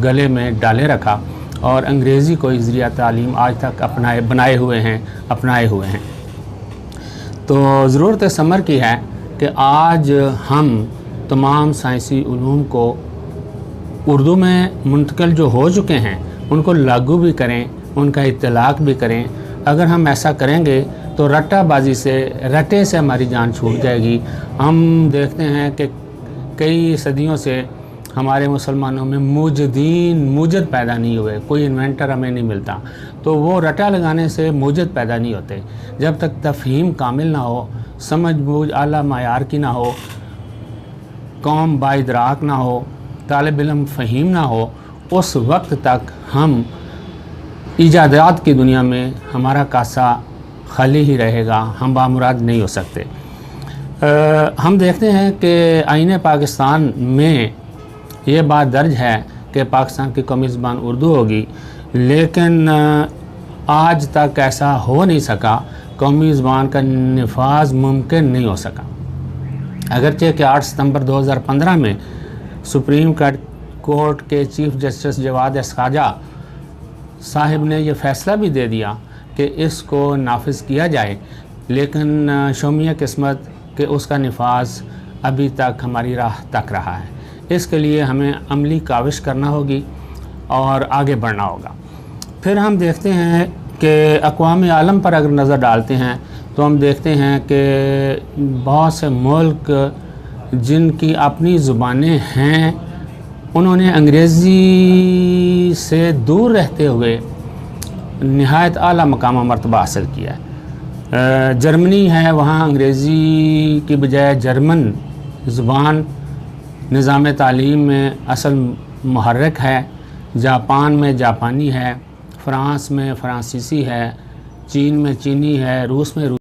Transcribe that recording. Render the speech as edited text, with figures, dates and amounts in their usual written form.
गले में डाले रखा और अंग्रेज़ी को ज़रिया तालीम आज तक अपनाए हुए हैं। तो ज़रूरत समर की है कि आज हम तमाम साइंसी उलूम को उर्दू में मुंतकिल जो हो चुके हैं उनको लागू भी करें, उनका इत्तलाक़ भी करें। अगर हम ऐसा करेंगे तो रट्टाबाजी से हमारी जान छूट जाएगी। हम देखते हैं कि कई सदियों से हमारे मुसलमानों में मूजद पैदा नहीं हुए, कोई इन्वेंटर हमें नहीं मिलता। तो वो रटा लगाने से मूजद पैदा नहीं होते। जब तक तफ़हीम कामिल ना हो, समझ बूझ आला मायार की ना हो, कौम बाइदराक ना हो, तालिब इल्म फ़हीम ना हो, उस वक्त तक हम इजादात की दुनिया में हमारा कासा खाली ही रहेगा, हम बामुराद नहीं हो सकते। हम देखते हैं कि आईने पाकिस्तान में ये बात दर्ज है कि पाकिस्तान की कौमी ज़बान उर्दू होगी, लेकिन आज तक ऐसा हो नहीं सका। कौमी ज़बान का निफाज मुमकिन नहीं हो सका। अगरचे कि 8 सितंबर 2015 में सुप्रीम कोर्ट के चीफ जस्टिस जवाद खाजा साहिब ने यह फ़ैसला भी दे दिया कि इसको नाफिज किया जाए, लेकिन शोमिया किस्मत कि उसका निफाज अभी तक हमारी राह तक रहा है। इसके लिए हमें अमली काविश करना होगी और आगे बढ़ना होगा। फिर हम देखते हैं कि अक़वाम आलम पर अगर नज़र डालते हैं तो हम देखते हैं कि बहुत से मुल्क जिनकी अपनी ज़ुबानें हैं, उन्होंने अंग्रेज़ी से दूर रहते हुए नहायत आला मकाम मर्तबा हासिल किया है। जर्मनी है, वहाँ अंग्रेज़ी की बजाय जर्मन ज़ुबान निज़ाम तालीम में असल मुहर्रिक है। जापान में जापानी है, फ़्रांस में फ़्रांसीसी है, चीन में चीनी है, रूस में